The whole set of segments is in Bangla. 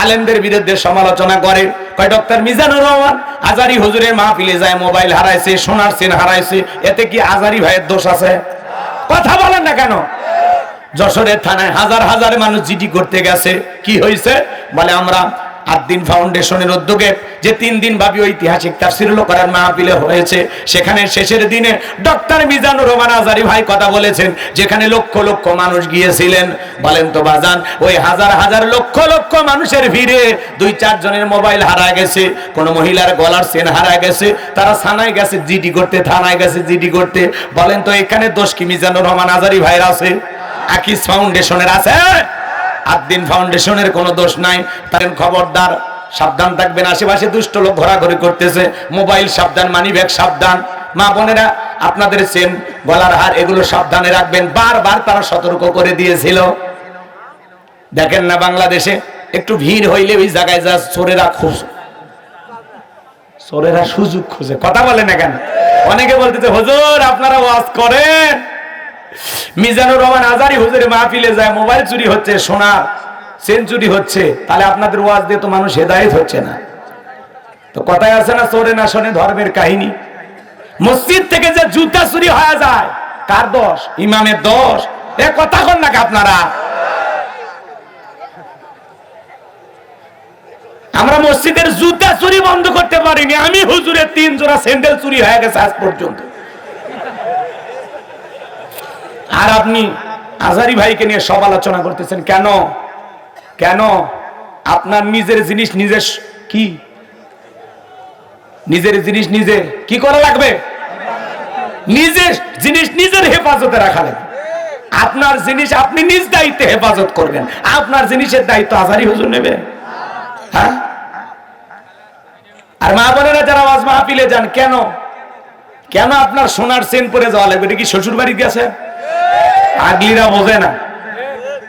আলেমদের বিরুদ্ধে সমালোচনা করে। কয় ডক্টর মিজানুর রহমান আজারি হুজুরের মাহফিলে যায় মোবাইল হারাইছে, সোনার চেন হারাইছে, এতে কি আজারি ভাইয়ের দোষ আছে? কথা বলেন না কেন? যশোরের থানায় হাজার হাজার মানুষ জিডি করতে গেছে, কি হয়েছে বলে আমরা আদ্দিন ফাউন্ডেশনের উদ্যোগে যে 3 দিন ব্যাপী ঐতিহাসিক তাফসীরুল কোরআন মাহফিলে হয়েছে, সেখানে শেষের দিনে ডক্টর মিজানুর রহমান আজারি ভাই কথা বলেছেন, যেখানে লক্ষ লক্ষ মানুষ গিয়েছিলেন। বলেন তো বাজান, ওই হাজার হাজার লক্ষ লক্ষ মানুষের ভিড়ে 2-4 জনের মোবাইল হারা গেছে, কোন মহিলার গলার চেন হারা গেছে, তারা থানায় গেছে জিডি করতে, থানায় গেছে জিডি করতে। বলেন তো এখানে দোষ কি মিজানুর রহমান আজারি ভাইয়ের আছে? আকিস ফাউন্ডেশনের আছে? আদ্দিন ফাউন্ডেশনের কোনো দোষ নাই। তার খবরদার, সাবধান থাকবেন, আশেপাশে দুষ্ট লোক ঘোরাঘুরি করতেছে, মোবাইল সাবধান, মানিব্যাগ সাবধান। মা বোনেরা আপনাদের চেন, গলার হার এগুলো সাবধানে রাখবেন। বারবার তারা সতর্ক করে দিয়েছিল। দেখেন না বাংলাদেশে একটু ভিড় হইলে ওই জায়গায় যা চোরেরা সুযোগ খুঁজে। কথা বলে না কেন? অনেকে বলতেছে হুজুর আপনারা ওয়াজ করেন, মিজানুর রহমান আজারি হুজুরের মাহফিলে যায় মোবাইল চুরি হচ্ছে, সোনার চেন চুরি হচ্ছে, তাহলে আপনাদের ওয়াজ দিয়ে তো মানুষ হেদায়েত হচ্ছে না। তো কথায় আছে না, চোরে না শোনে ধর্মের কাহিনী। মসজিদ থেকে যে জুতা চুরি হয়ে যায়, কার দোষ? ইমামের দোষ? এ কথা কন নাকি আপনারা? আমরা মসজিদের জুতা চুরি বন্ধ করতে পারিনি। আমি হুজুরের 3 জোড়া স্যান্ডেল চুরি হয়ে গেছে আজ পর্যন্ত। আর আপনি আজারি ভাইকে নিয়ে সব আলোচনা করতেছেন কেন? কেন? আপনার নিজের জিনিস নিজের কি, নিজের জিনিস নিজে কি করা লাগবে? নিজের জিনিস নিজের হেফাজতে রাখা লাগবে। আপনার জিনিস আপনি নিজ দায়িত্বে হেফাজত করবেন। আপনার জিনিসের দায়িত্ব আজারি হুজুর নেবে? হ্যাঁ? আর মা বোনেরা যারা ওয়াজ মাহফিলে যান, কেন কেন আপনার সোনার চেন পরে যাওয়া লাগবে? এটা কি শ্বশুর বাড়ি গেছে? আগলিরা বোঝে না।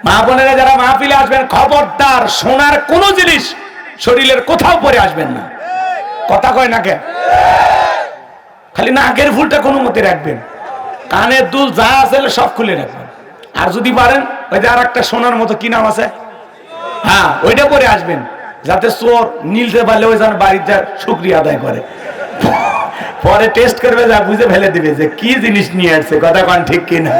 মা বোনেরা যারা মাহফিলে আসবেন, খবরদার সোনার কোন জিনিস শরীরের কোথাও পরে আসবেন না। কথা কয় না কে? খালি নাকের ফুলটা কোনো মতে রাখবেন, কানের দুল যা আছে সব খুলে রাখবেন। আর যদি পারেন ওই যে আর একটা সোনার মতো কি নাম আছে, হ্যাঁ ওইটা পরে আসবেন, যাতে চোর নিলতে পারলে ওই যেন বাড়িতে শুকরিয়া আদায় করে। পরে টেস্ট করবে, যা বুঝে ফেলে দিবে যে কি জিনিস নিয়ে আসছে। কথা কন ঠিক কিনা?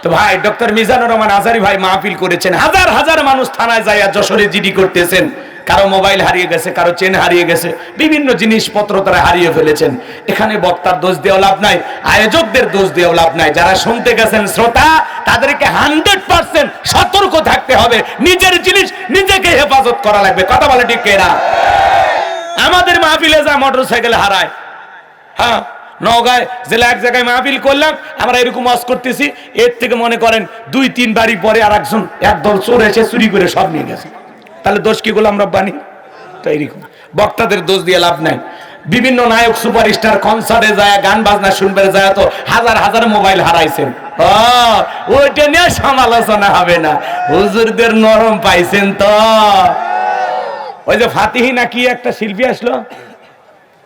তো ভাই ডক্টর মিজানুর রহমান আজারি ভাই মাহফিল করেছেন, হাজার হাজার মানুষ থানায় যায় যশোরে জিডি করতেছেন। কারো মোবাইল হারিয়ে গেছে, কারো চেন হারিয়ে গেছে, বিভিন্ন জিনিসপত্র তারা হারিয়ে ফেলেছেন। এখানে বক্তার দোষ দেওয়া লাভ নাই, আয়োজকদের দোষ দেওয়া লাভ নাই। যারা শুনতে গেছেন শ্রোতা, তাদেরকে 100% সতর্ক থাকতে হবে। নিজের জিনিস নিজেকে হেফাজত করা লাগবে। কথা বলে ঠিক কিনা? আমাদের মাহফিলে যায় মোটরসাইকেল হারায়, হ্যাঁ নওগাঁয় জেলা এক জায়গায় মাহফিল করলাম, আমরা এরকম ওয়াজ করতেছি, এর থেকে মনে করেন 2-3 বাড়ি পরে আর একজন একদল চোর এসে চুরি করে সব নিয়ে গেছে। তাহলে দোষ কি গোলাম রব্বানি? তো এইরকম বক্তাদের দোষ দিয়ে লাভ নাই। বিভিন্ন নায়ক সুপারস্টার কনসার্টে যায়, গান বাজনা শুনবে যায়, তো হাজার হাজার মোবাইল হারাইছেন। ওইটা নিয়ে সমালোচনা হবে না, হুজুরদের নরম পাইছেন তো। ওই যে ফাতিহি না কি একটা শিল্পী আসলো,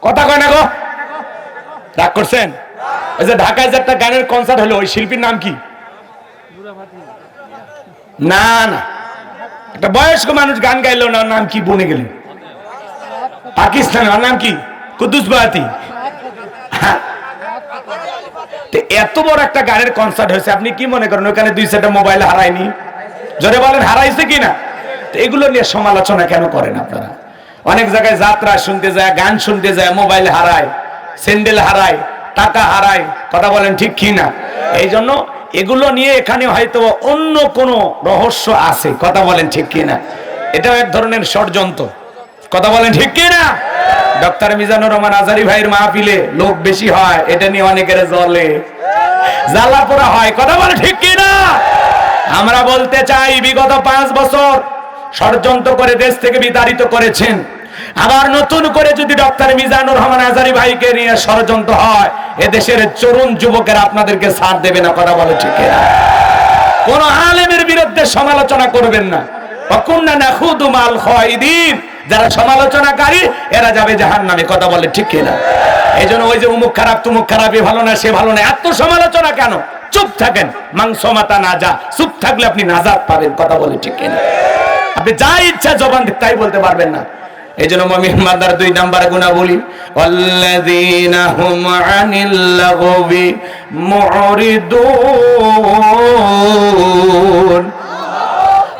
কথা কয় না গো? রাগ করছেন? ওই যে ঢাকায় যে একটা গানের কনসার্ট হলো, ওই শিল্পীর নাম কি? না না, একটা বয়স্ক মানুষ গান গাইলো, না নাম কি বনে গেলেন, পাকিস্তান, ওর নাম কি? কুদ্দুস বাতি। এত বড় একটা গানের কনসার্ট হয়েছে, আপনি কি মনে করেন ওখানে 2-4টা মোবাইল হারায়নি? জোরে বলেন হারাইছে কিনা? তো এগুলো নিয়ে সমালোচনা কেন করেন আপনারা? অনেক জায়গায় যাত্রা শুনতে যায়, গান শুনতে যায়, মোবাইল হারায়, স্যান্ডেল হারায়, টাকা হারায়। কথা বলেন ঠিক কিনা? এই জন্য এগুলো নিয়ে এখানে হয়তো অন্য কোনো রহস্য আছে। কথা বলেন ঠিক কিনা? এটাও এক ধরনের ষড়যন্ত্র। কথা বলেন ঠিক কিনা? ডক্টর মিজানুর রহমান আজারি ভাইয়ের মাহফিলে লোক বেশি হয়, এটা নিয়ে অনেকের জ্বলে, জ্বালা পোড়া হয়। কথা বলেন ঠিক কিনা? আমরা বলতে চাই, বিগত 5 বছর ষড়যন্ত্র করে দেশ থেকে বিতাড়িত করেছেন। আবার নতুন করে যদি ডক্টর মিজানুর রহমান আজারি ভাইকে নিয়ে ষড়যন্ত্র হয়, এদেশের তরুণ যুবকেরা আপনাদেরকে ছাড় দেবে না। কথা বলে ঠিক কিনা? কোন আলেমের বিরুদ্ধে সমালোচনা করবেন না। ওয়াকুন্না নাখুদু মাল খায়দিন, যারা সমালোচনাকারী এরা যাবে জাহান্নামে। কথা বলে ঠিক কিনা? এইজন্য ওই যে উমুক খারাপ তুমুক খারাপ, এ ভালো না সে ভালো না, এত সমালোচনা কেন? চুপ থাকেন, মাংস মাতা না যা, চুপ থাকলে আপনি নাজাত পাবেন। কথা বলে ঠিক কিনা? আপনি যা ইচ্ছা জবান তাই বলতে পারবেন না। এই জন্য মুমিন বান্দার 2 নাম্বার গুণাবলী, আল্লাযীনা হুম আনিল লাগবি মুরিদুন।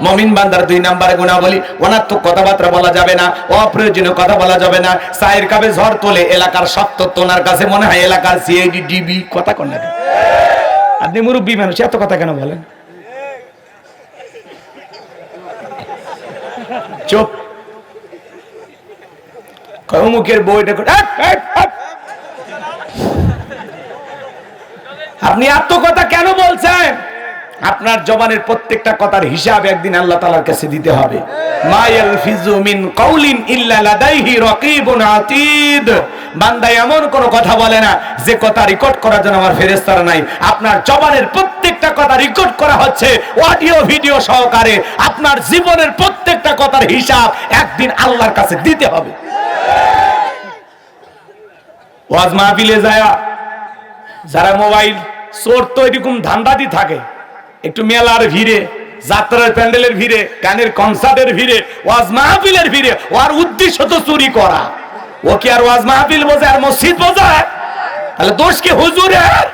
মুমিন বান্দার 2 নাম্বার গুণাবলী, অনার্থক কথাবার্তা বলা যাবে না, অপ্রয়োজনীয় কথা বলা যাবে না। সাইর কাবে ঝড় তোলে, এলাকার সব তথ্য ওনার কাছে মনে হয় এলাকার সিআইডি ডিবি। কথা কোন না, আপনি মুরব্বী মানুষ, এত কথা কেন বলেন? চুপ। মুখের বইটা আপনি এত কথা কেন বলছেন? আপনার জবানের প্রত্যেকটা কথার হিসাব একদিন আল্লাহ তাআলার কাছে দিতে হবে। মা ইয়ালফিজু মিন কাউলিন ইল্লা লাদাইহি রাকীবুন আতীদ। বান্দা এমন কোন কথা বলে না যে কথা রেকর্ড করার জন্য আমার ফেরেশতারা নাই। আপনার জবানের প্রত্যেকটা কথা রেকর্ড করা হচ্ছে অডিও ভিডিও সহকারে। আপনার জীবনের প্রত্যেকটা কথার হিসাব একদিন আল্লাহর কাছে দিতে হবে। ওয়াজ মাহফিলে যায় যারা মোবাইল চোর তো এরকম ধান্দাতি থাকে, একটু মেলার ভিড়ে, যাত্রার প্যান্ডেলের ভিড়ে, গানের কনসার্টের ভিড়ে, ওয়াজ মাহফিলের ভিড়ে, ওর উদ্দেশ্য তো চুরি করা। ও কি আর ওয়াজ মাহফিল বোঝে আর মসজিদ বোঝায়? তাহলে দোষ কি হুজুরের?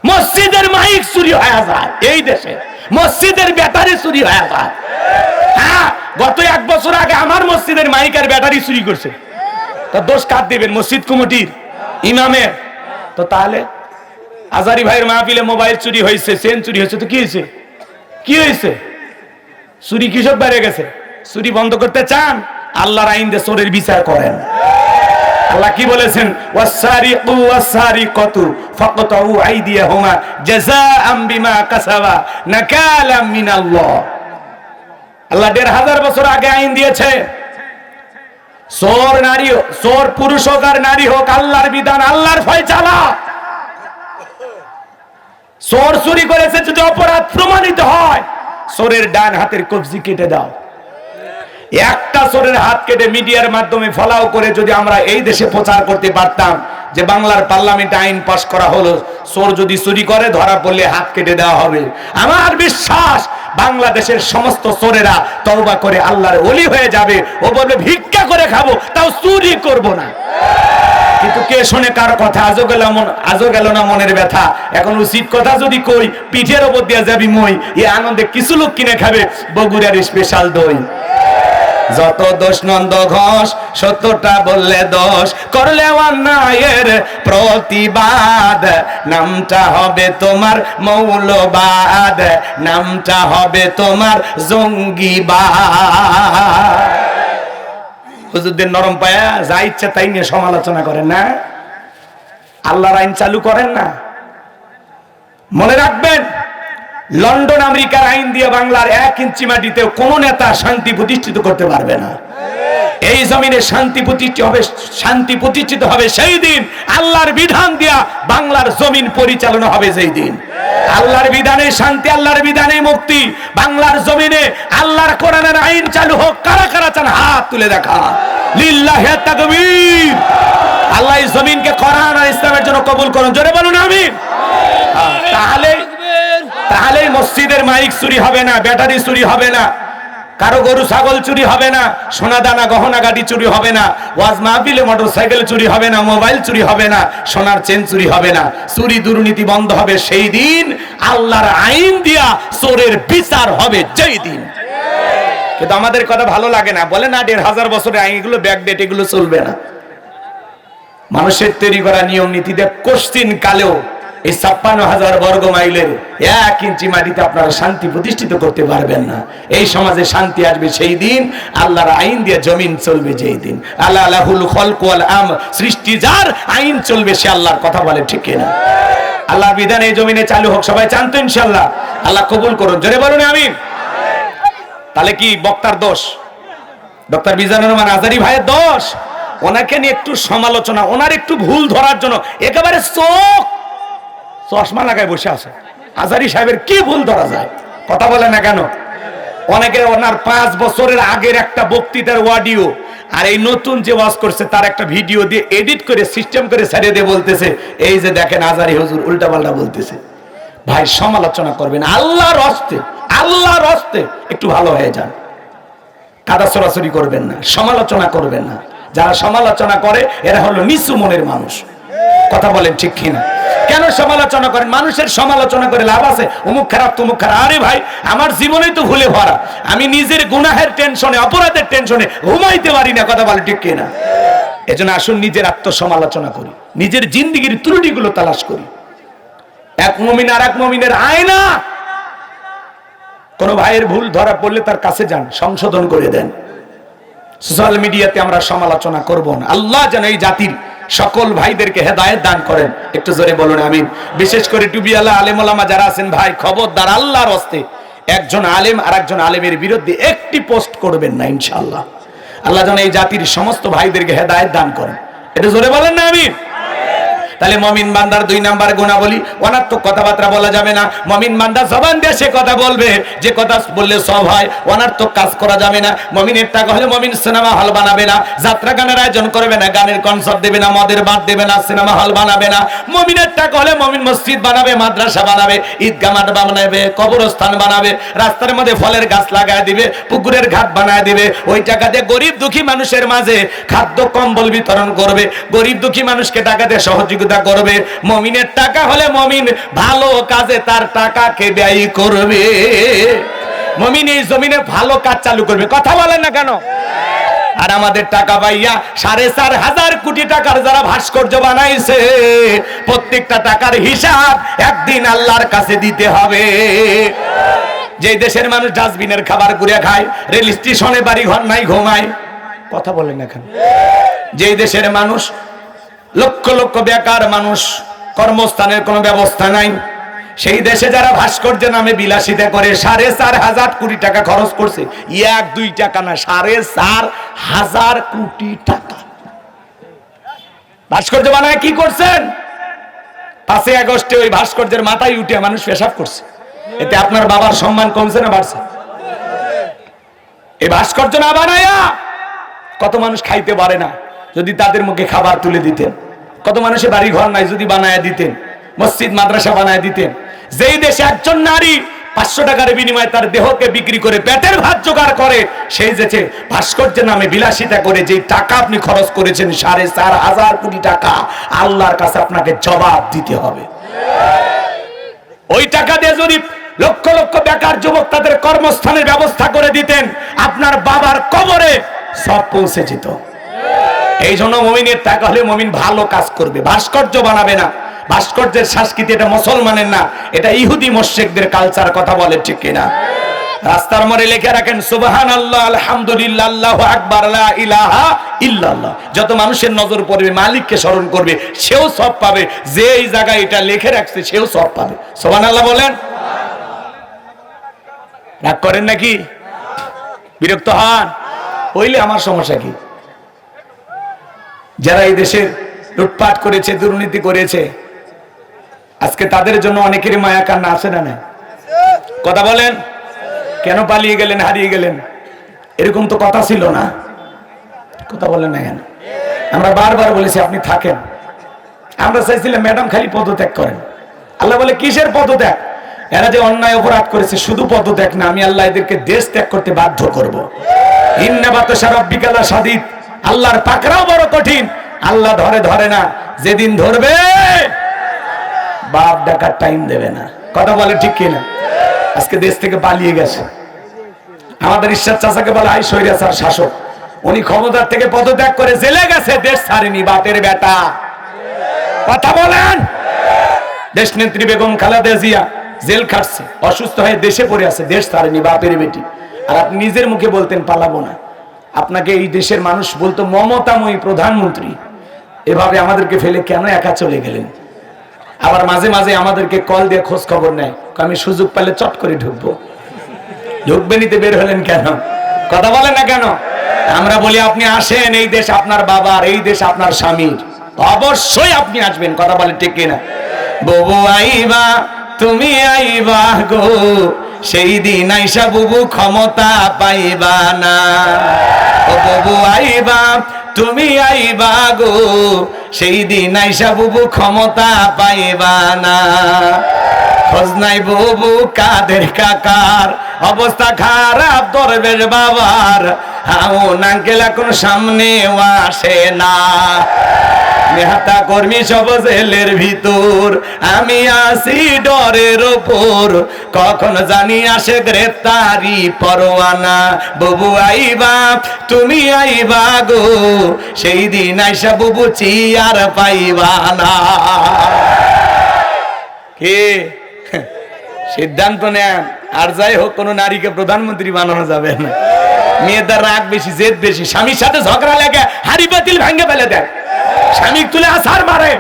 মসজিদের মাইক চুরি হয়ে যায় এই দেশে, মসজিদের ব্যাটারি চুরি হয়ে যায়। হ্যাঁ, গত 1 বছর আগে আমার মসজিদের মাইক আর ব্যাটারি চুরি করছে। তা দোষ কার দিবেন? মসজিদ কমিটির, ইমামের? তো তাহলে আজারি ভাইয়ের মাহফিলে মোবাইল চুরি হয়েছে, চেন চুরি হয়েছে, তো কি হয়েছে? কি হয়েছে? চুরি কৃষক বেড়ে গেছে। চুরি বন্ধ করতে চান? আল্লাহর আইন দিয়ে চোরের বিচার করেন। আল্লাহ কি বলেছেন? ওয়াসারিকু ওয়াসারিকাতু ফাকতাউ আইদিয়াহুমা জাযাআম বিমা কাসাবা নাকালাম মিনাল্লাহ। আল্লাহ 1500 বছর আগে আইন দিয়েছে, চোর নারী হোক, চোর পুরুষ হোক আর নারী হোক, আল্লাহর বিধান, আল্লাহর ফয়সালা। চোর চুরি করেছে, যদি অপরাধ প্রমাণিত হয়, চোরের ডান হাতের কবজি কেটে দাও। একটা চোরের হাত কেটে মিডিয়ার মাধ্যমে ফলাও করে যদি আমরা এই দেশে প্রচার করতে পারতাম যে বাংলার পার্লামেন্টে আইন পাস করা হলো, চোর যদি চুরি করে ধরা পড়লে হাত কেটে দেওয়া হবে, আমার বিশ্বাস বাংলাদেশের সমস্ত চোরেরা তওবা করে আল্লাহর ওলি হয়ে যাবে। ও বলবে ভিক্ষা করে খাবো, তাও চুরি করব না। কিন্তু কে শোনে কার কথা? আজও গেল না মনের ব্যথা। এখন উচিত কথা যদি কই, পিঠের ওপর দিয়ে যাবি মই। এই আনন্দে কিছু লোক কিনে খাবে বগুড়ার স্পেশাল দই। যত দোষ নন্দ ঘোষ, 70টা বললে দোষ, করলে অন্যায়ের প্রতিবাদ, নামটা হবে তোমার মৌলবাদ, নামটা হবে তোমার জঙ্গিবাদ। হুজুরদের নরম পায়া যা ইচ্ছা তাই নিয়ে সমালোচনা করেন না, আল্লাহর আইন চালু করেন না। মনে রাখবেন, লন্ডন আমেরিকার আইন দিয়ে বাংলার 1 ইঞ্চি মাটিতে কোন নেতা শান্তি প্রতিষ্ঠিত করতে পারবে না। এই জমিনে শান্তি প্রতিষ্ঠিত হবে সেই দিন আল্লাহর বিধান দিয়া বাংলার জমিন পরিচালনা হবে। যেই দিন আল্লাহর বিধানে শান্তি, আল্লাহর বিধানে মুক্তি, বাংলার জমিনে আল্লাহর কোরআনের আইন চালু হোক। কারা কারা চান হাত তুলে দেখা। লিল্লাহি তাকবীর। আল্লাহ এই জমিনকে কোরআন আর ইসলামের জন্য কবুল করুন, জোরে বলুন আমিন। তাহলে মসজিদের মাইক চুরি হবে না, ব্যাটারি চুরি হবে না, কারো গরু ছাগল চুরি হবে না, সোনা দানা গহনা গাড়ি চুরি হবে না, ওয়াজ মাহফিলে মোটরসাইকেল চুরি হবে না, মোবাইল চুরি হবে না, সোনার চেন চুরি হবে না। চুরি দুর্নীতি বন্ধ হবে সেই দিন, আল্লাহর আইন দিয়া চোরের বিচার হবে যেই দিন। কিন্তু আমাদের কথা ভালো লাগে না, বলে না 1500 বছরের আইন, এগুলো ব্যাকডেট, এগুলো চলবে না। মানুষের তৈরি করা নিয়ম নীতিতে কোশ্চিন কালেও এই 56,000 বর্গ মাইলের 1 ইঞ্চি মাটিতে আপনারা শান্তি প্রতিষ্ঠিত করতে পারবেন না। এই সমাজে শান্তি আসবে সেই দিন, আল্লাহর আইন দিয়ে জমিন চলবে যেই দিন। আল্লাহ লাহুল খলক ওয়াল আমর, সৃষ্টি যার, আইন চলবে সে আল্লাহর কথা বলে, ঠিক কিনা? আল্লাহর বিধান এই জমিনে চালু হোক, সবাই চান তো ইনশাআল্লাহ? আল্লাহ কবুল করুন, জোরে বলুন আমিন। তাহলে কি বক্তার দোষ? ডক্টর মিজানুর রহমান আজারি ভাইয়ের দোষ? ওনাকে নিয়ে একটু সমালোচনা, ওনার একটু ভুল ধরার জন্য একেবারে চশমা লাগায় বসে আছে। আজারি সাহেবের কি ভুল ধরা যায়? কথা বলে না কেন? অনেকে ওনার 5 বছরের আগের একটা বক্তৃতার অডিও আর এই নতুন যে ওয়াজ করছে তার একটা ভিডিও দিয়ে এডিট করে সিস্টেম করে ছেড়ে দিয়ে বলতেছে, এই যে দেখেন আজারি হুজুর উল্টাপাল্টা বলতেছে। ভাই, সমালোচনা করবেন আল্লাহর হস্তে, আল্লাহর রাস্তে একটু ভালো হয়ে যান। কাদা সরাসরি করবেন না, সমালোচনা করবেন না। যারা সমালোচনা করে এরা হলো নিচু মনের মানুষ। কথা বলেন ঠিক কিনা? কেন সমালোচনা করেন? মানুষের সমালোচনা করে লাভ আছে? অমুক খারাপ তমুক খারাপ। আরে ভাই, আমার জীবনেই তো ভুলে ভরা। আমি নিজের গুনাহের টেনশনে, অপরাধের টেনশনে ঘুমাইতে পারি না। কথা বলেন ঠিক কিনা? এজন্য আসুন নিজের আত্মসমালোচনা করি, নিজের জিন্দেগির ত্রুটিগুলো তালাশ করি। এক মুমিন আর এক মুমিনের আয়না। কোন ভাইয়ের ভুল ধরা পড়লে তার কাছে যান, সংশোধন করে দেন। সোশ্যাল মিডিয়াতে আমরা সমালোচনা করব না। আল্লাহ যেন এই জাতির সকল ভাইদেরকে হেদায়েত দান করেন। একটু জোরে বলুন আমিন। বিশেষ করে টুবিয়ালা আলেম ওলামা যারা আছেন, ভাই খবরদার, আল্লাহর হস্তে একজন আলেম আর একজন আলেমের বিরুদ্ধে একটি পোস্ট করবেন না ইনশাআল্লাহ। আল্লাহ যেন এই জাতির সমস্ত ভাইদেরকে হেদায়েত দান করেন। একটু জোরে বলেন না আমিন। তাহলে মুমিন বান্দার 2 নাম্বার গুণাবলী, অনার্থক কথাবার্তা বলা যাবে না। মুমিন বান্দা জবান দিয়ে সে কথা বলবে যে কথা বললে সব হয়। অনার্থক কাজ করা যাবে না। মুমিনের টাকা হলে মুমিন সিনেমা হল বানাবে না, যাত্রা গানের আয়োজন করবে না, গানের কনসার্ট দেবে না, মদের বাদ দেবে না, সিনেমা হল বানাবে না। মুমিনের টাকা হলে মুমিন মসজিদ বানাবে, মাদ্রাসা বানাবে, ঈদগাহ মাঠ বানাবে, কবরস্থান বানাবে, রাস্তার মধ্যে ফলের গাছ লাগায় দিবে, পুকুরের ঘাট বানায় দিবে। ওই টাকা দিয়ে গরিব দুঃখী মানুষের মাঝে খাদ্য কম্বল বিতরণ করবে, গরিব দুঃখী মানুষকে টাকা দিয়ে সহযোগিতা করবে। মুমিনের টাকা হলে মুমিন ভালো কাজে তার টাকাকে ব্যয় করবে। মুমিন এই জমিনে ভালো কাজ চালু করবে। কথা বলেন না কেন? আর আমাদের টাকা পাইয়া 4,500 কোটি টাকার যারা ভাস্কর্য বানাইছে, প্রত্যেকটা টাকার হিসাব একদিন আল্লাহর কাছে দিতে হবে। যে দেশের মানুষ ডাস্টবিনের খাবার ঘুরে খায়, রেল স্টেশনে বাড়ি ঘর নাই, ঘুমায়। কথা বলেন না কেন? যে দেশের মানুষ লক্ষ লক্ষ বেকার মানুষ, কর্মস্থানের কোনো ব্যবস্থা নাই, সেই দেশে যারা ভাস্কর্যের নামে বিলাসিতা করে 4,500 কোটি টাকা খরচ করছে। 1-2 টাকা না, 4,500 কোটি টাকা ভাস্কর্য বানায়। কি করছেন? 5 আগস্টে ওই ভাস্কর্যের মাথায় উঠে মানুষ পেশাব করছে। এতে আপনার বাবার সম্মান কমছে না বাড়ছে? এই ভাস্কর্য না বানায়া কত মানুষ খাইতে পারে না, যদি তাদের মুখে খাবার তুলে দিতেন। কত মানুষের বাড়ি ঘর নাই, যদি বানায় দিতেন, মসজিদ মাদ্রাসা বানায় দিতেন। যেই দেশে একজন নারী 500 টাকার বিনিময়ে তার দেহকে বিক্রি করে পেটের ভাত জোগাড় করে, সেই দেশে ভাস্কর্যের নামে বিলাসিতা করে যে টাকা আপনি খরচ করেছেন 4,500 কোটি টাকা, আল্লাহর কাছে আপনাকে জবাব দিতে হবে। ওই টাকা দিয়ে যদি লক্ষ লক্ষ বেকার যুবক তাদের কর্মস্থানের ব্যবস্থা করে দিতেন, আপনার বাবার কবরে সব পৌঁছে যেত। এই জন্য মুমিনের টাকা হলে মুমিন ভালো কাজ করবে, ভাস্কর্য বানাবে না। ভাস্কর্যের সংস্কৃতি এটা মুসলমানের না, এটা ইহুদি মুশরিকদের কালচার। কথা বলে ঠিক কিনা? রাস্তার মোড়ে লিখে রাখেন সুবহানাল্লাহ, আলহামদুলিল্লাহ, আল্লাহু আকবার, লা ইলাহা ইল্লাল্লাহ। যত মানুষের নজর পড়বে, মালিককে স্মরণ করবে, সেও সব পাবে। যে এই জায়গায় এটা লিখে রাখছে সেও সব পাবে। সুবহানাল্লাহ বলেন। রাগ করেন নাকি? বিরক্ত হন? হইলে আমার সমস্যা কি? যারা এই দেশের লুটপাট করেছে, দুর্নীতি করেছে, আজকে তাদের জন্য অনেকেরই মায়া কান্না আসে না? না, কথা বলেন। কেন পালিয়ে গেলেন, হারিয়ে গেলেন? এরকম তো কথা ছিল না। কথা বলেন না কেন? আমরা বারবার বলেছি আপনি থাকেন। আমরা চাইছিলাম ম্যাডাম খালি পদত্যাগ করেন। আল্লাহ বলে কিসের পদত্যাগ? এরা যে অন্যায় অপরাধ করেছে, শুধু পদত্যাগ না, আমি আল্লাহ এদেরকে দেশ ত্যাগ করতে বাধ্য করবো। ইন্না বাতশা রাব্বিকা লাশাদীদ। আল্লাহর পাকড়াও বড় কঠিন। আল্লাহ ধরে না, যেদিন ধরবে বাপ ডাকার টাইম দেবে না। কথা বলে ঠিক কিনা? আজকে দেশ থেকে পালিয়ে গেছে। আমাদের ঈশ্বর চাচাকে বলে আই স্বৈরাচার শাসক, উনি ক্ষমতার থেকে পদত্যাগ করে জেলে গেছে, দেশ ছাড়েনি। বাপের বেটা। কথা বলেন। দেশ নেত্রী বেগম খালেদা জিয়া জেল খাটছে, অসুস্থ হয়ে দেশে পড়ে আছে, দেশ ছাড়েনি। বাপের বেটি। আর আপনি নিজের মুখে বলতেন পালাবো না। আপনাকে এই দেশের মানুষ বলতো মমতাময়ী প্রধানমন্ত্রী। এভাবে আমাদেরকে ফেলে কেন একা চলে গেলেন? আবার মাঝে মাঝে আমাদেরকে কল দিয়ে খোঁজ খবর নেয়, আমি সুযোগ পেলে চট করে ঢুকবো। ঢুকবে নিতে বের হলেন কেন? কথা বলেন না কেন? আমরা বলি আপনি আসেন, এই দেশ আপনার বাবার, এই দেশ আপনার স্বামীর, অবশ্যই আপনি আসবেন। কথা বলে ঠিক কিনা? ববু আইবা, তুমি আইবা গো, সেই দিন আইসা বুবু ক্ষমতা পাইবা না। ও বুবু আইবা, তুমি আইবা গো, সেই দিন আইসা বুবু ক্ষমতা পাইবা না। খোঁজ নাই বুবু কাদের কাকার, অবস্থা খারাপ দরবেশ বাবার, হাউন আঙ্কেল এখন সামনেও আসে না। নেতা কর্মী সব জেলের ভিতর, আমি আসি ডরের ওপর, কখন জানি আসে গ্রেফতারি পরোয়ানা। বুবু আইবা তুমি আইবা গো, সেই দিন আইসা বুবু চিয়ার পাইবা না। কে সিদ্ধান্ত নেন। আর যাই হোক, কোন নারীকে প্রধানমন্ত্রী বানানো যাবে না। মেয়েদের রাগ বেশি, জেদ বেশি, স্বামীর সাথে ঝগড়া লেগে হাড়ি পাতিল ভেঙে ফেলে দেয়, স্বামী তুলে আছাড় মারে।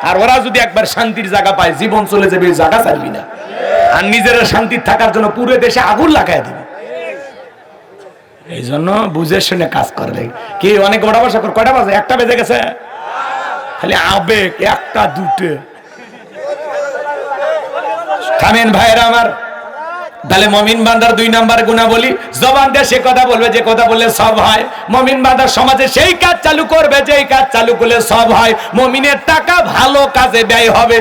আর ওরা যদি একবার শান্তির জায়গা পায়, জীবন চলে যাবে, জায়গা ছাড়বি না। আর নিজের শান্তির থাকার জন্য পুরো দেশে আগুন লাগাই দিবে। এই জন্য বুঝে শুনে কাজ করবে। কি অনেক ওটা বসা কর, কয়টা বাজে? 1টা বেজে গেছে। খালি আবেগ, 1টা 2টে। থামেন ভাইরা আমার। তাহলে মুমিন বান্দার 2 নাম্বার গুণাবলী, জবান দিয়ে সে কথা বলবে যে কথা বললে সব হয়। মুমিন বান্দার সমাজে সেই কাজ চালু করবে যেই কাজ চালু করলে সব হয়। মুমিনের টাকা ভালো কাজে ব্যয় হবে।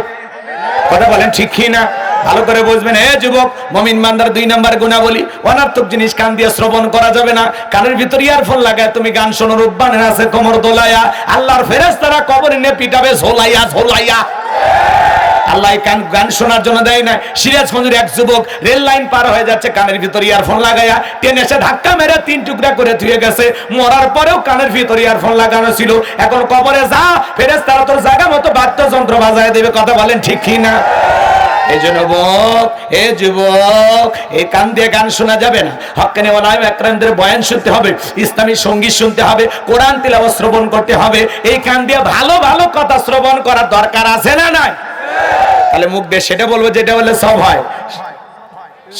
কথা বলেন ঠিক কি না? ভালো করে বুঝবেন। হে যুবক, মুমিন বান্দার 2 নাম্বার গুণাবলী, অনার্থক জিনিস কান দিয়ে শ্রবণ করা যাবে না। কানের ভিতর ইয়ারফোন লাগায় তুমি গান শোনো, রূপবানের আছে কোমর দোলায়া, আল্লাহর ফেরেশতারা কবরে নিয়ে পিটাবে ঝোলাইয়া ঝোলাইয়া। আল্লাহ গান শোনার জন্য দেয় না। সিরাজগঞ্জের এক যুবক রেল লাইন পার হয়ে যাচ্ছে, কানের ভিতর ইয়ারফোন লাগাইয়া ট্রেন এসে ধাক্কা মেরে 3 টুকরা করে ধুয়ে গেছে। মরার পরেও কানের ভিতর ইয়ারফোন লাগানো ছিল। এখন কবরে যা, ফেরেশতারা তোর জায়গা মতো বাদ্যযন্ত্র বাজায় দেবে। কথা বলেন ঠিক কি না? এই জন্য যুবক, এই কান দিয়ে গান শোনা যাবে না। হক্কানি ওলামা একরামদের বয়ান শুনতে হবে, ইসলামী সঙ্গীত শুনতে হবে, কোরআন তিলাওয়াত শ্রবণ করতে হবে। এই কান দিয়ে ভালো ভালো কথা শ্রবণ করার দরকার আছে না নাই? তাহলে মুখ দিয়ে সেটা বলবো যেটা বললে সব হয়,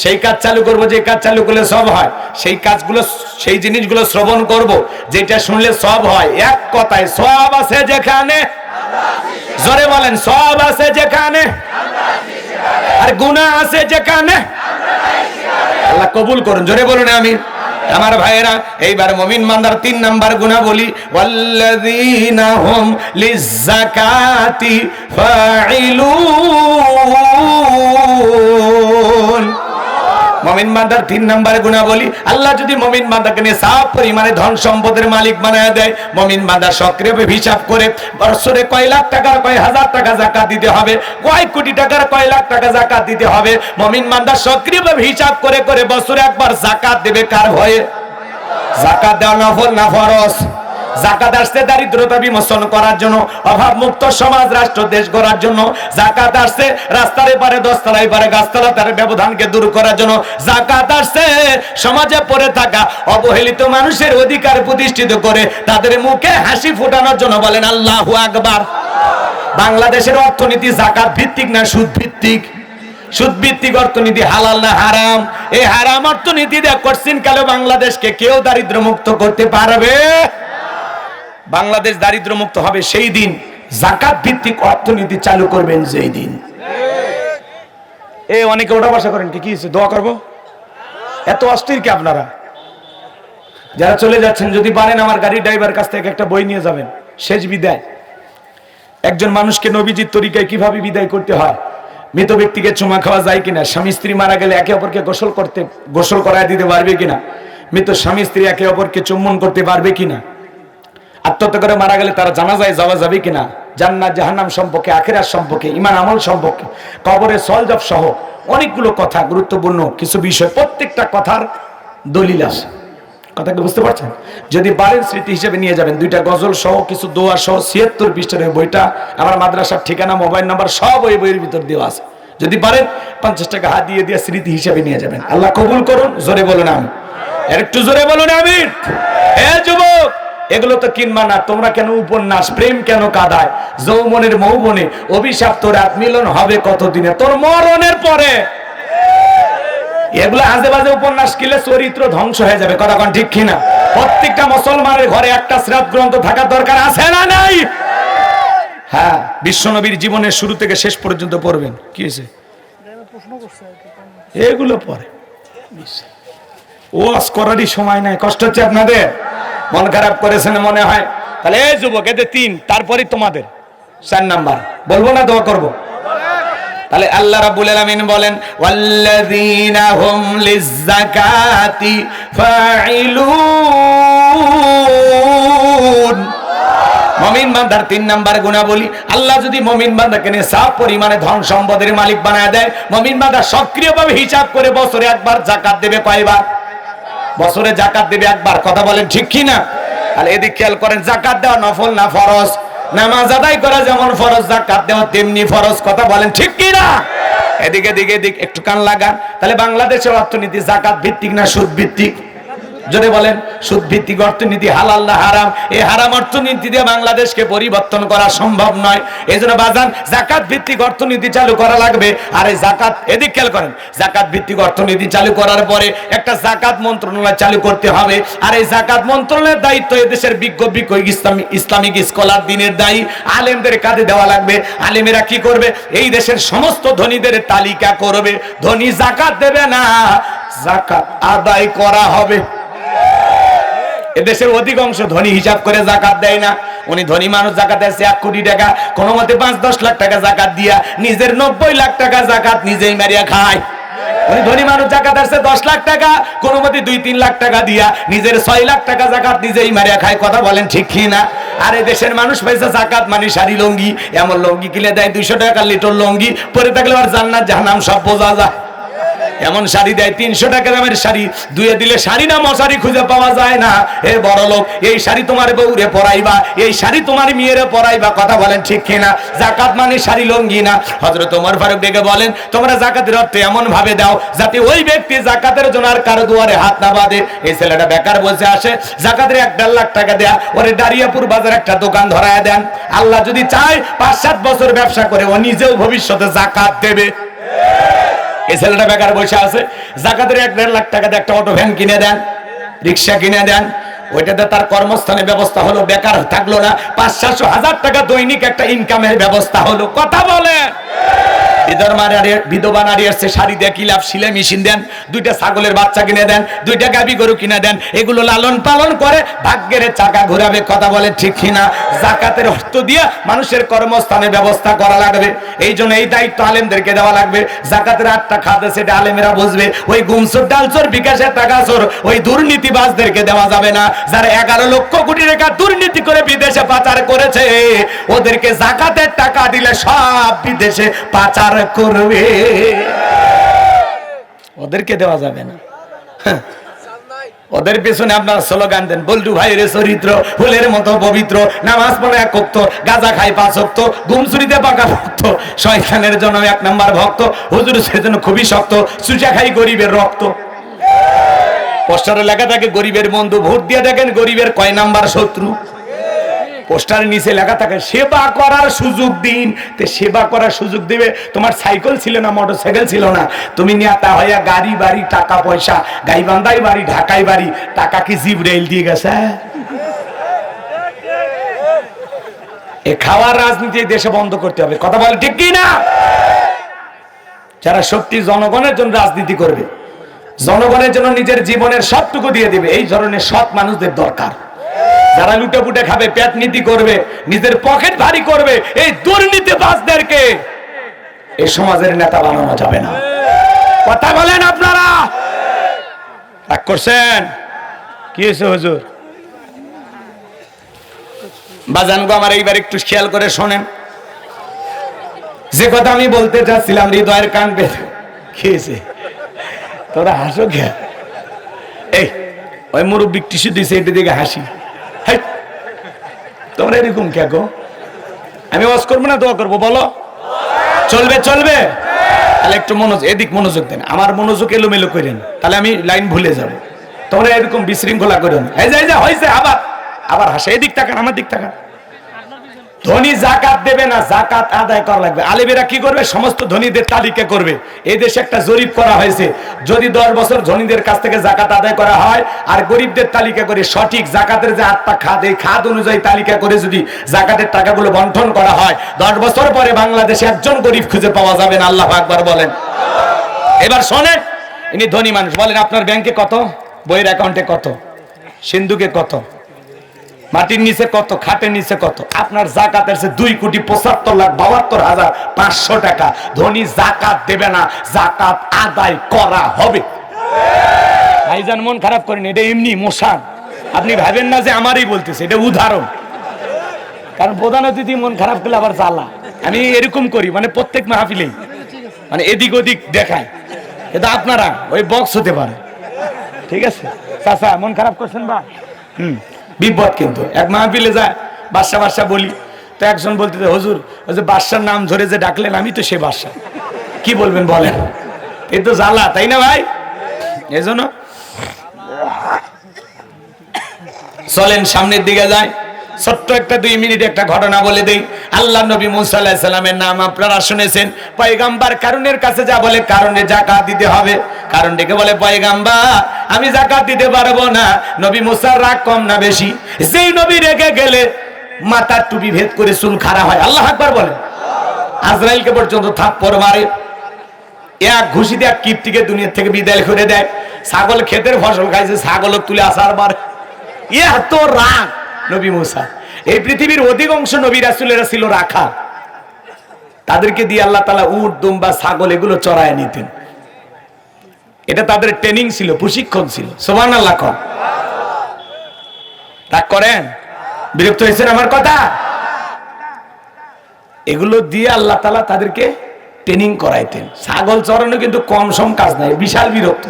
সেই কাজ চালু করবো যে কাজ চালু করলে সব হয়, সেই কাজগুলো সেই জিনিসগুলো শ্রবণ করব যেটা শুনলে সব হয়। এক কথায় সব আছে যেখানে, জোরে বলেন, সব আছে যেখানে, আর গুনাহ আছে যেখানে। আল্লাহ কবুল করুন, জোরে বলুন আমিন। আমার ভাইয়েরা, এইবার মুমিন বান্দার 3 নাম্বার গুনাবলী, ওয়াল্লাযীনা হুম লিয-যাকাতি ফাঈলুন। মুমিন বান্দার 3 নাম্বার গুনাবলী, আল্লাহ যদি মুমিন বান্দাকে নিয়ে সাফ পরিমাণে ধন সম্পদের মালিক বানায় দেয়, মুমিন বান্দা সক্রিয়ভাবে হিসাব করে বছরে কয় লাখ টাকার কয় হাজার টাকা যাকাত দিতে হবে, কয় কোটি টাকার কয় লাখ টাকা যাকাত দিতে হবে, মুমিন বান্দা সক্রিয়ভাবে হিসাব করে করে বছরে একবার যাকাত দেবে। কার ভয়ে? যাকাত দেওয়া নফল না ফরজ? যাকাত আসছে দারিদ্রতা বিমোচন করার জন্য, অভাব মুক্ত সমাজ রাষ্ট্র দেশ গড়ার জন্য। যাকাত আসছে রাস্তার এপারে 10 তলায় পারে গাছতলা তার ব্যবধানকে দূর করার জন্য। যাকাত আসছে সমাজে পড়ে থাকা অবহেলিত মানুষের অধিকার প্রতিষ্ঠিত করে তাদের মুখে হাসি ফোটানোর জন্য। বলেন আল্লাহু আকবার। বাংলাদেশের অর্থনীতি যাকাত ভিত্তিক না সুদ ভিত্তিক? সুদ ভিত্তিক অর্থনীতি। হালাল না হারাম? এই হারাম অর্থনীতি দিয়ে কোশ্চিন কালে বাংলাদেশকে কেউ দারিদ্র মুক্ত করতে পারবে? বাংলাদেশ দারিদ্র মুক্ত হবে সেই দিন যাকাত ভিত্তিক অর্থনীতি চালু করবেন যেই দিন। এই অনেকে ওটা বসা করেন, কি হয়েছে? দোয়া করবো? এত অস্থির কি আপনারা? যারা চলে যাচ্ছেন, যদি পারেন আমার গাড়ির ড্রাইভার কাছ থেকে একটা বই নিয়ে যাবেন, শেষ বিদায়। একজন মানুষকে নবীজির তরিকায় কিভাবে বিদায় করতে হয়, মৃত ব্যক্তিকে চুমা খাওয়া যায় কিনা, স্বামী স্ত্রী মারা গেলে একে অপরকে গোসল করায় দিতে পারবে কিনা, মৃত স্বামী স্ত্রী একে অপরকে চুম্বন করতে পারবে কিনা, আত্মহত্যা করে মারা গেলে তারা জানাজায় যাওয়া যাবে কিনা, জান্নাত জাহান্নাম সম্পর্কে, আখিরাত সম্পর্কে, ঈমান আমল সম্পর্কে, কবরে সওয়াল সহ অনেকগুলো কথা, গুরুত্বপূর্ণ কিছু বিষয়, প্রত্যেকটা কথার দলিল আছে। কথাকে বুঝতে পারছেন? যদি পারেন স্মৃতি হিসেবে নিয়ে যাবেন। 2টা গজল সহ কিছু দোয়া সহ 76 পৃষ্ঠার বইটা, আমার মাদ্রাসার ঠিকানা, মোবাইল নাম্বার সব ওই বইয়ের ভিতর দেওয়া আছে। যদি পারেন 50 টাকা হাত দিয়ে দিয়ে স্মৃতি হিসেবে নিয়ে যাবেন। আল্লাহ কবুল করুন। জোরে বলুন আমিন। একটু জোরে বলুন আমিন। এ যুবক, এগুলো তো কিনবা না। তোমরা কেন উপন্যাস, প্রেম কেন কাঁদায়, যৌবনের মৌবনে অভিশাপ্ত রাত মিলন হবে কতদিনে, তোর মরণের পরে। এগুলো আজে বাজে উপন্যাস কিনলে চরিত্র ধ্বংস হয়ে যাবে। কথা কোন ঠিক কিনা? প্রত্যেকটা মুসলমানের ঘরে একটা সিরাত গ্রন্থ থাকার দরকার আছে না নাই? হ্যাঁ, বিশ্বনবীর জীবনের শুরু থেকে শেষ পর্যন্ত পড়বেন। কি হয়েছে? এগুলো পড়ে ওয়াজ করারই সময় নাই। কষ্ট হচ্ছে আপনাদের? মন খারাপ করেছেন মনে হয়? তাহলে এই যুবক, এতে 3, তারপরে তোমাদের 4 নাম্বার। বলবো না দোয়া করবো? তাহলে আল্লাহ রাব্বুল আলামিন বলেন ওয়াল্লাযীনা হুম লিয-যাকাতি ফাঈলুন। মুমিন বান্দার 3 নাম্বার গুণাবলী, আল্লাহ যদি মুমিন বান্দাকে নিসাব পরিমাণে ধন সম্পদের মালিক বানায় দেয়, মুমিন বান্দা সক্রিয়ভাবে হিসাব করে বছরে একবার যাকাত দেবে। কয়বার? বছরে যাকাত দেবে একবার। কথা বলেন ঠিক কি না? তাহলে এদিকে খেয়াল করেন, যাকাত দেওয়া নফল না ফরজ? নামাজ আদায় করা যেমন ফরজ, যাকাত দেওয়া তেমনি ফরজ। কথা বলেন ঠিক কি না? এদিকে একটু কান লাগান। তাহলে বাংলাদেশের অর্থনীতি যাকাত ভিত্তিক না সুদ ভিত্তিক? যদি বলেন সুদ ভিত্তিক অর্থনীতি, হালাল না হারাম? এই হারাম অর্থনীতি দিয়ে বাংলাদেশকে পরিবর্তন করা সম্ভব নয়। এই জন্য বাজান যাকাত ভিত্তিক অর্থনীতি চালু করা লাগবে। আর এই যাকাত, এদিক খেয়াল করেন, যাকাত ভিত্তিক অর্থনীতি চালু করার পরে একটা যাকাত মন্ত্রণালয় চালু করতে হবে। আর এই যাকাত মন্ত্রণালয়ের দায়িত্ব এদেশের বিজ্ঞ ইসলামিক স্কলার, দিনের দায়ী আলেমদের কাঁধে দেওয়া লাগবে। আলেমেরা কি করবে? এই দেশের সমস্ত ধনীদের তালিকা করবে। ধনী যাকাত দেবে না, যাকাত আদায় করা হবে। এদেশের অধিকাংশ ধনী হিসাব করে যাকাত দেয় না। উনি ধনী মানুষ, যাকাত আছে 1 কোটি টাকা, কোন মতে 5-10 লাখ টাকা যাকাত দিয়া নিজের 90 লাখ টাকা যাকাত নিজেই মারিয়া খায়। উনি ধনী মানুষ, যাকাত আছে 10 লাখ টাকা, কোন মতে 2-3 লাখ টাকা দিয়া নিজের 6 লাখ টাকা যাকাত নিজেই মারিয়া খায়। কথা বলেন ঠিক কি না? আর এই দেশের মানুষ পাইছে যাকাত মানে শাড়ি লুঙ্গি, এমন লুঙ্গি কিনে দেয় 200 টাকা লিটার লুঙ্গি, পরে থাকলে আর জান্নাত জাহান্নাম সব বোঝা যায়। এমন শাড়ি দেয় 300 টাকা দামের শাড়ি, ধুয়ে দিলে শাড়ি না মশারি খুঁজে পাওয়া যায় না। এ বড় লোক, এই শাড়ি তোমার বউরে পরাইবা, এই শাড়ি তোমার মেয়েরে পরাইবা। কথা বলেন ঠিক কিনা? যাকাত মানে শাড়ি লুঙ্গি না। হযরত ওমর ফারুক ডেকে বলেন, তোমরা যাকাতের অর্থ এমন ভাবে দাও যাতে ওই ব্যক্তি যাকাতের জন্য আর কারো দুয়ারে হাত না বাঁধে। এই ছেলেটা বেকার বসে আসে, যাকাতের 1.5 লাখ টাকা দেয়া, ওরে দারিয়াপুর বাজার একটা দোকান ধরায় দেন। আল্লাহ যদি চায় 5-7 বছর ব্যবসা করে ও নিজেও ভবিষ্যতে যাকাত দেবে। এই ছেলেটা বেকার বসে আছে, যাকাতের 1.5 লাখ টাকা দিয়ে একটা অটো ভ্যান কিনে দেন, রিক্সা কিনে দেন। ওইটাতে তার কর্মস্থানের ব্যবস্থা হলো, বেকার থাকলো না। 500-700 টাকা দৈনিক একটা ইনকামের ব্যবস্থা হলো। কথা বলেন। বিধবা নারী আসছে, শাড়ি দিয়ে কি লাভ? সিলাই মেশিন দেন, 2টা ছাগলের বাচ্চা কিনে দেন, 2টা গাভী গরু কিনে দেন, এগুলো লালন পালন করে ভাগ্যের চাকা ঘুরাবে। কথা বলে ঠিক কিনা? যাকাতের অর্থ দিয়ে মানুষের কর্মস্থানের ব্যবস্থা করা লাগবে। এই জন্য এই দায়িত্ব আলেমদেরকে দেওয়া লাগবে। যাকাতের 8টা খাত আছে, সেটা আলেমেরা বুঝবে। ওই গুমচোর, ডালচোর, বিকাশের টাকা চোর, ওই দুর্নীতিবাজদেরকে দেওয়া যাবে না। যারা 11 লক্ষ কোটি টাকা দুর্নীতি করে বিদেশে পাচার করেছে, ওদেরকে যাকাতের টাকা দিলে সব বিদেশে পাচার করবে, ওদেরকে দেওয়া যাবে না। ওদের পেছনে আপনারা স্লোগান দেন, বল্টু ভাইয়ের চরিত্র ফুলের মতো পবিত্র, নামাজ পড়ে 1 ওয়াক্ত, গাঁজা খায় 5 ওয়াক্ত, গুমচুরিতে পাকা ভক্ত, শয়তানের জন্য 1 নাম্বার ভক্ত, হুজুরের জন্য খুবই শক্ত, চুষা খাই গরিবের রক্ত। পোস্টারে লেখা থাকে গরিবের বন্ধু, ভোট দিয়ে দেখেন গরিবের কয় নাম্বার শত্রু। পোস্টারের নিচে লেখা থাকে সেবা করার সুযোগ দিন। তে সেবা করার সুযোগ দিবে? তোমার সাইকেল ছিল না, মোটরসাইকেল ছিল না, তুমি নেতা হইয়া গাড়ি বাড়ি টাকা পয়সা, গাইবান্ধাই বাড়ি, ঢাকায় বাড়ি, টাকা কি জিবরাইল দিয়ে গেছে? এ খাওয়ার রাজনীতি দেশে বন্ধ করতে হবে। কথা বলে ঠিক কি না? যারা সত্যি জনগণের জন্য রাজনীতি করবে, জনগণের জন্য নিজের জীবনের সবটুকু দিয়ে দিবে, এই ধরনের সৎ মানুষদের দরকার। যারা লুটে পুটে খাবে, পেট নীতি করবে, নিজের পকেট ভারী করবে, এই দুর্নীতিবাজদেরকে এই সমাজের নেতা বানানো যাবে না। কথা বলেন আপনারা? রাগ করছেন? কি হয়েছে হুজুর? বাজানগো আমার এইবার একটু খেয়াল করে শোনেন। যে কথা আমি বলতে চাচ্ছিলাম হৃদয়ের কান পেতে, খেয়েছে তোরা হাসো কে? এই ওই মুরব্বী টিস্যু দিছে, এটা দিকে হাসি। তোমরা এরকম কে গো? আমি ওয়াজ করবো না দোয়া করবো? বলো চলবে? চলবে? তাহলে একটু মনোযোগ, এদিক মনোযোগ দেন। আমার মনোযোগ এলোমেলো করেন, তাহলে আমি লাইন ভুলে যাব। তোমরা এরকম বিশৃঙ্খলা করেন। এই যে হয়েছে, আবার হাসে। এদিক তাকান, আমার দিক তাকান। ধনী যাকাত দেবে না, যাকাত আদায় করা লাগবে। আলেমেরা কি করবে? সমস্ত ধনীদের তালিকা করবে। এই দেশে একটা জরিপ করা হয়েছে, যদি 10 বছর ধনীদের কাছ থেকে যাকাত আদায় করা হয় আর গরিবদের তালিকা করে সঠিক যাকাতের যে 8টা খাত, এই খাত অনুযায়ী তালিকা করে যদি যাকাতের টাকাগুলো বন্টন করা হয়, 10 বছর পরে বাংলাদেশে একজন গরিব খুঁজে পাওয়া যাবে না। আল্লাহু আকবার বলেন। এবার শোনেন, ইনি ধনী মানুষ, বলেন আপনার ব্যাংকে কত, বইয়ের অ্যাকাউন্টে কত, সিন্ধুকে কত? মাটির নিচে কত, খাটের নিচে কত। আপনার জাকাত আছে 2,75,72,500 টাকা। ধনী জাকাত দেবে না, জাকাত আদায় করা হবে। ভাইজান মন খারাপ করেন, এটা এমনি মোশান, আপনি ভাবেন না যে আমারই বলতেছে, এটা উদাহরণ। কারণ প্রধান অতিথি মন খারাপ করলে আবার জ্বালা। আমি এরকম করি, মানে প্রত্যেক মাহফিলেই মানে এদিক ওদিক দেখায়, কিন্তু আপনারা ওই বক্স হতে পারে, ঠিক আছে? চাচা মন খারাপ করছেন বা বিপদ। কিন্তু এক মাহফিলে যায় বাদশা বাদশা বলি, তো একজন বলতে হুজুর ওই যে বাদশার নাম ধরে যে ডাকলেন আমি তো সে বাদশা, কি বলবেন বলেন? এই তো জ্বালা, তাই না ভাই? এই জন্য চলেন সামনের দিকে যায়। ছোট্ট একটা 2 মিনিট একটা ঘটনা বলে দেই। আল্লাহ নবী মুসা আলাইহিস সালামের নাম আপনারা শুনেছেন। পয়গম্বর কারুনের কাছে যা বলে, কারণে যাকাত দিতে হবে। কারণ ডেকে বলে, পয়গম্বর আমি যাকাত দিতে পারবো না। নবী মুসার রাগ কম না বেশি? যেই নবী রেগে গেলে মাথার টুপি ভেদ করে চুল খাড়া হয়। আল্লাহু আকবার বলে। আজরাইলকে পর্যন্ত থাপ্পড় মারে, এক ঘুষিতে এক কীর্তিকে দুনিয়া থেকে বিদায় করে দেয়। ছাগল ক্ষেতের ফসল খাইছে, ছাগল তুলে আসার বার এত রাগ নবী মুসা। এই পৃথিবীর অধিকাংশ নবী রাসূলেরা ছিল রাখা, তাদেরকে দিয়ে আল্লাহ তাআলা উট, দুম্বা, ছাগল এগুলো চড়ায় নিতেন। এটা তাদের ট্রেনিং ছিল, প্রশিক্ষণ ছিল। সুবহানাল্লাহ। রাগ করেন? বিরক্ত হয়েছেন আমার কথা? এগুলো দিয়ে আল্লাহ তাআলা তাদেরকে ট্রেনিং করাইতেন। ছাগল চড়ানো কিন্তু কম সম কাজ নাই, বিশাল বিরক্ত।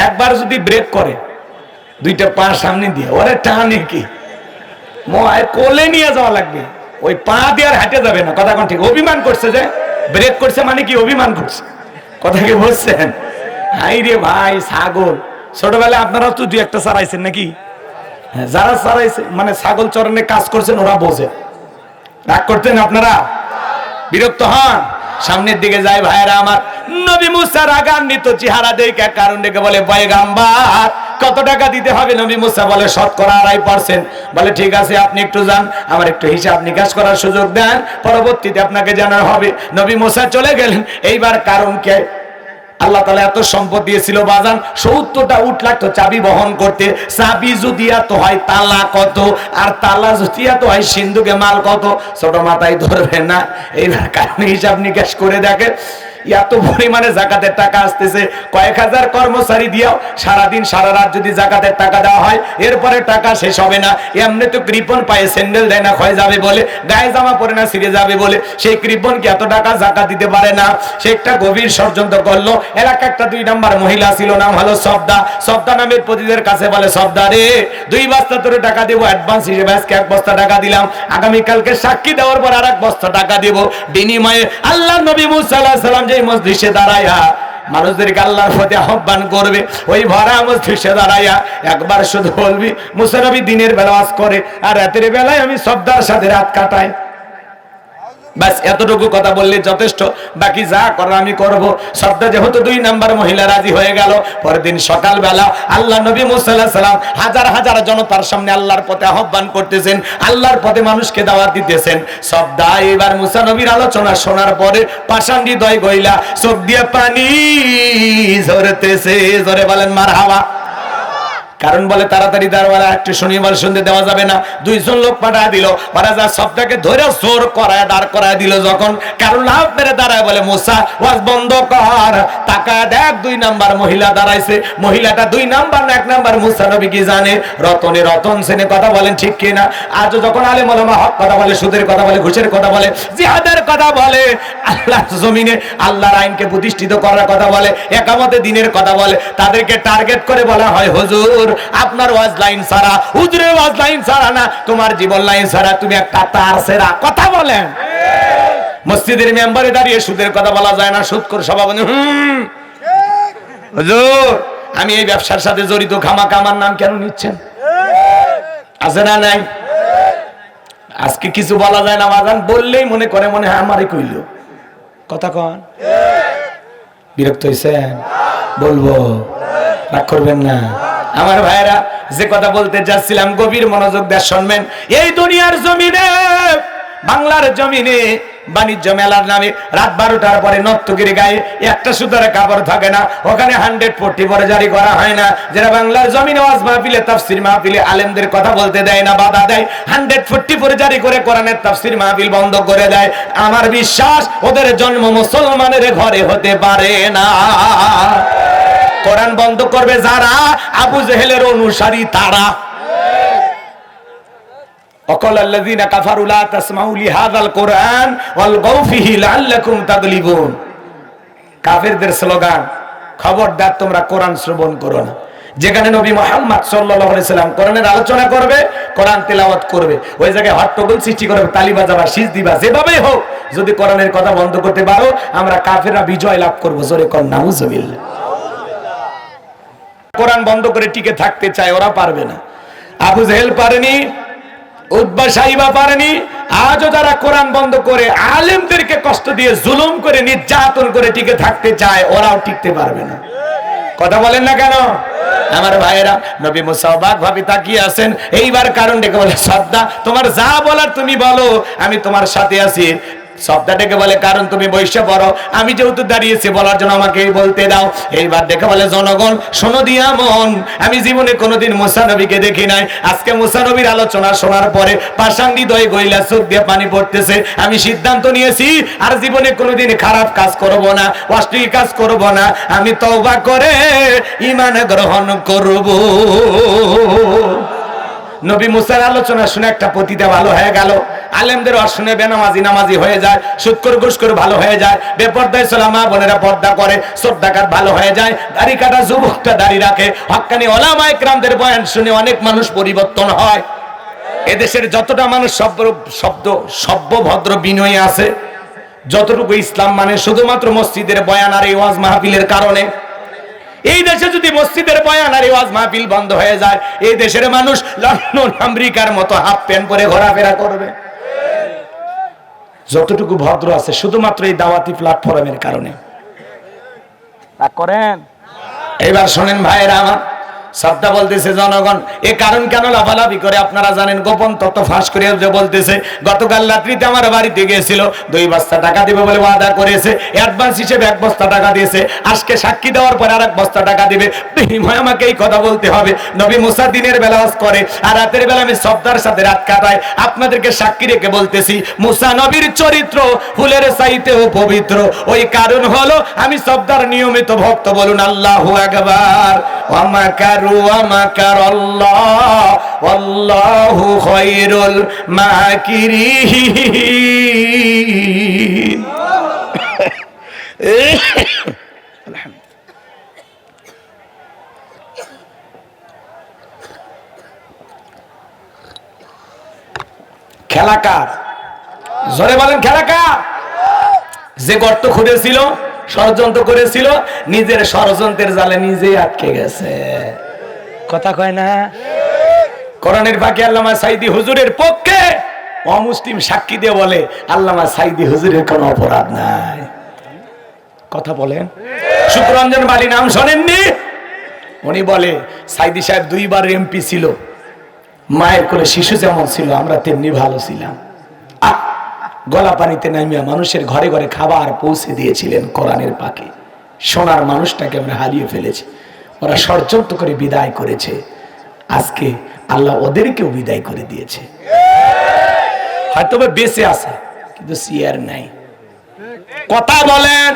একবার যদি ব্রেক করে, 2টা পা সামনে দিয়ে ওরে টানে কি কোলে নিয়ে যাওয়া লাগবে, ওই পা দিয়ে আর হাঁটে যাবে না। কথা কোন ঠিক? অভিমান করছে, যে ব্রেক করছে মানে কি অভিমান করছে। কথা কি বলছেন? হাই রে ভাই, ছাগল ছোটবেলায় আপনারা তো 2-1টা চালাইছেন নাকি? হ্যাঁ, যারা চালাইছে মানে ছাগল চড়ানোর কাজ করছেন ওরা বোঝে। রাগ করতেন আপনারা? বিরক্ত হন? সামনের দিকে যায় ভাইরা আমার। নবী মুসা রাগান্বিত চেহারা দেখে কারণ ডেকে বলে, পয়গম্বর কত টাকা দিতে হবে? নবী মুসা বলে, শতকরা 2.5%। বলে ঠিক আছে, আপনি একটু যান, আমার একটু হিসাব নিকাশ করার সুযোগ দেন, পরবর্তীতে আপনাকে জানানো হবে। নবী মুসা চলে গেলেন। এইবার কারণকে আল্লাহ তাআলা এত সম্পদ দিয়েছিল বাজান, 70টা উট লাগতো চাবি বহন করতে। চাবি যদি এত হয় তালা কত, আর তালা যদি এত হয় সিন্ধুকে মাল কত? ছোট মাথায় ধরবে না। এইবার কারণে হিসাব নিকাশ করে দেখে এত পরিমাণে জাকাতের টাকা আসতেছে, কয়েক হাজার কর্মচারী দিয়েও সারাদিন সারা রাত যদি জাকাতের টাকা দেওয়া হয়, এরপরে টাকা শেষ হবে না। এমনি তো কৃপন পায়ে স্যান্ডেল দেয় না, ক্ষয় যাবে বলে, গায়ে জামা পরে না ছিঁড়ে যাবে বলে, সেই কৃপন কি এত টাকা জাকাত দিতে পারে না? সে একটা গভীর ষড়যন্ত্র করলো। এলাকা একটা 2 নাম্বার মহিলা ছিল, নাম হলো সবদা। সবদা নামের প্রতিদের কাছে বলে, সবদা রে 2 বস্তা তোরে টাকা দেবো অ্যাডভান্স হিসেবে, আজকে 1 বস্তা টাকা দিলাম, আগামীকালকে সাক্ষী দেওয়ার পর আর 1 বস্তা টাকা দেব। বিনিময়ে আল্লাহ নবী মুসা আলাইহিস সালাম যে মজলিসে দাঁড়ায়া মানুষদেরকে আল্লাহর প্রতি আহ্বান করবে, ওই ভরা মজলিসে দাঁড়ায়া একবার শুধু বলবি, মুসা নবী দিনের বেলা ওয়াজ করে আর রাতের বেলায় আমি সবদার সাথে রাত কাটাই। বাস এতটুকু কথা বললে যথেষ্ট, বাকি যা করার আমি করব। সবদা যেহেতু 2 নাম্বার মহিলা রাজি হয়ে গেল, পরের দিন সকালবেলা আল্লাহ নবী মুসা আলাইহিস সালাম হাজার হাজার জনতার সামনে আল্লাহর পথে আহ্বান করতেছেন, আল্লাহর পথে মানুষকে দাওয়াত দিতেছেন। সবদা এবার মুসা নবীর আলোচনা শোনার পরে পাষাণ হৃদয় গইলা চোখ দিয়ে পানি ঝরতেছে। জোরে বলেন মারহাবা। কারণ বলে তাড়াতাড়ি দাঁড়াওয়ালা একটু শনিবার সন্ধ্যে দেওয়া যাবে না। 2 জন লোক পাঠা দিল, যা সবটাকে ধরে জোর করায় দাঁড় করায় দিল। যখন কারণ লাভ মেরে দাঁড়ায় বলে, মুসা ওয়াজ বন্ধ কর। টাকা দেখ 2 নাম্বার মহিলা দাঁড়াইছে। মহিলাটা 2 নাম্বার না 1 নাম্বার? মুসা নবী কি জানে? রতনে রতন সেনে কথা বলেন, ঠিক কিনা? আজ যখন আলেম ওলামা হক কথা বলে, সুদের কথা বলে, ঘুষের কথা বলে, জিহাদের কথা বলে, আল্লাহর জমিনে আল্লাহর আইনকে প্রতিষ্ঠিত করার কথা বলে, একামতে দিনের কথা বলে, তাদেরকে টার্গেট করে বলা হয়, হুজুর আপনার ওয়াজ লাইন ছাড়া, হুজুরের ওয়াজ লাইন ছাড়া না, তোমার জীবন লাইন ছাড়া, তুমি একটা তার সেরা। কথা বলেন। মসজিদের মেম্বারে দাঁড়িয়ে সুদের কথা বলা যায় না, সুদ করে সভাপতি হুজুর আমি এই ব্যবসার সাথে জড়িত, খামাখা আমার নাম কেন নিচ্ছেন? আছে না নাই? আজকে কিছু বলা যায় না, বাজান বললেই মনে করে মনে হয় আমারই কইল। কথা কন। বিরক্ত হইছেন? বলবো, রাগ করবেন না আমার ভাইরা। যে কথা বলতে যাচ্ছিলাম গভীর মনোযোগ দিয়ে শুনবেন। এই দুনিয়ার জমিনে, বাংলার জমিনে বাণিজ্য মেলার নামে রাত 12টার পরে নর্তকীর গায়ে একটা সুতার কাপড় থাকে না, ওখানে 140 পরে জারি করা হয় না। যারা বাংলার জমিনে ওয়াজ মাহফিলে তাফসীর মাহফিলে আলেমদের কথা বলতে দেয় না, বাধা দেয়, 140 পরে জারি করে কোরআনের তাফসীর মাহফিল বন্ধ করে দেয়, আমার বিশ্বাস ওদের জন্ম মুসলমানের ঘরে হতে পারে না। কোরআন বন্ধ করবে যারা আবু জেহেলের অনুসারী তারা। وقال الذين كفروا لا تسمعوا لهذا القرآن والغوا فيه لعلكم تغلبون। কাফেরদের স্লোগান, খবরদার তোমরা কোরআন শ্রবণ করো না। যেখানে নবী মুহাম্মদ সাল্লাল্লাহু আলাইহি সাল্লাম কোরআনের আলোচনা করবে, কোরআন তেলাওয়াত করবে, ওই জায়গায় হট্টগোল সৃষ্টি করবে, তালি বাজাবা, শীষ দিবা, যেভাবেই হোক যদি কোরআনের কথা বন্ধ করতে পারো, আমরা কাফেররা বিজয় লাভ করব। জোরে কোন নাউজুবিল্লাহ। কোরআন বন্ধ করে টিকে থাকতে চায়, ওরা পারবে না। আবু জেহেল পারেনি, উতবা সাইবা পারেনি। আজও যারা কোরআন বন্ধ করে আলেমদেরকে কষ্ট দিয়ে জুলুম করে নির্যাতন করে টিকে থাকতে চায়, ওরাও টিকতে পারবে না। কথা বলেন না কেন আমার ভাইয়েরা? নবী মুসা অবাক ভাবে তাকিয়ে আছেন। এইবার কারণ ডেকে বলে, সদ্দা তোমার যা বলার তুমি বলো, আমি তোমার সাথে আছি। সবটা ডেকে বলে, কারণ তুমি বৈশা পড়ো, আমি যেহেতু দাঁড়িয়েছি বলার জন্য আমাকে বলতে দাও। এইবার ডেকে বলে, জনগণ শোনো দিয়া মন, আমি জীবনে কোনোদিন মুসা নবীকে দেখি নাই। আজকে মুসা নবীর আলোচনা শোনার পরে পাষাণ হৃদয়ে গইলা চোখ দিয়ে পানি পড়তেছে। আমি সিদ্ধান্ত নিয়েছি আর জীবনে কোনোদিন খারাপ কাজ করব না, অশ্লীল কাজ করব না। আমি তওবা করে ঈমান গ্রহণ করব। নবী মুসার আলোচনা শুনে একটা পতিতা ভালো হয়ে গেল। আলেমদের শুনে বেনামাজি নামাজি হয়ে যায়, সুদখোর ঘুষখোর ভালো হয়ে যায়, বেপরদায় চলা মা বোনেরা পর্দা করে, চোর ডাকাত ভালো হয়ে যায়, দাড়ি কাটা যুবকটা দাড়ি রাখে। হক্কানি ওলামায়ে কেরামদের বয়ান শুনে অনেক মানুষ পরিবর্তন হয়। এদেশের যতটা মানুষ সভ্য ভদ্র বিনয়ী আছে, যতটুকু ইসলাম মানে শুধুমাত্র মসজিদের বয়ান আর এই ওয়াজ মাহফিলের কারণে। এই দেশে যদি মসজিদের বয়ান আর ওয়াজ মাহফিল বন্ধ হয়ে যায়, এই দেশের মানুষ লন্ডন আমেরিকার মতো হাফ প্যান্ট পরে ঘোরাফেরা করবে। যতটুকু ভদ্র আছে শুধুমাত্র এই দাওয়াতি প্ল্যাটফর্মের কারণে। করেন এবার শোনেন ভাইয়েরা আমার, সবটা বলতেছে জনগণ এ কারণ কেন লাফালাফি করে আপনারা জানেন। গোপন তত্ত্ব ফাঁস করে বলতেছে, গতকাল রাত্রিতে আমার বাড়িতে গিয়েছিল, 2 বস্তা টাকা দিবে বলে ওয়াদা করেছে, অ্যাডভান্স হিসেবে 1 বস্তা টাকা দিয়েছে, আজকে সাক্ষী দেওয়ার পর আর 1 বস্তা টাকা দিবে। বিনিময়ে আমাকে এই কথা বলতে হবে। নবী মুসা দিনের বেলা ওয়াজ করে আর রাতের বেলা আমি সবদার সাথে রাত কাটাই। আপনাদেরকে সাক্ষী রেখে বলতেছি, মুসা নবীর চরিত্র ফুলের চাইতেও পবিত্র। ওই কারণ হলো আমি সবদার নিয়মিত ভক্ত। বলুন আল্লাহু আকবার। আল্লাহু খায়রুল মাকিরিন। খেলা কার? জোরে বলেন খেলা কার? যে গর্ত খুঁড়েছিল, ষড়যন্ত্র করেছিল, নিজের ষড়যন্ত্রের জালে নিজেই আটকে গেছে। কথা কয় না? কোরআনের ফাঁকে আল্লামা সাইদি হুজুরের পক্ষে অমুসলিম সাক্ষী দিয়ে বলে আল্লামা সাইদি হুজুরের কোনো অপরাধ নাই। কথা বলেন? শুক্ররঞ্জন বালি নাম শোনেননি? উনি বলে সাইদি সাহেব 2 বার এমপি ছিল, মায়ের কোলে শিশু যেমন ছিল আমরা তেমনি ভালো ছিলাম। গলা পানিতে নামিয়া মানুষের ঘরে ঘরে খাবার পৌঁছে দিয়েছিলেন কোরআনের পাকে। সোনার মানুষটাকে আমরা হারিয়ে ফেলেছি। ওরা ষড়যন্ত্র করে বিদায় করেছে, আজকে আল্লাহ ওদেরকেও বিদায় করে দিয়েছে। হয়তো বেঁচে আছে কিন্তু সিয়ার নাই। কথা বলেন।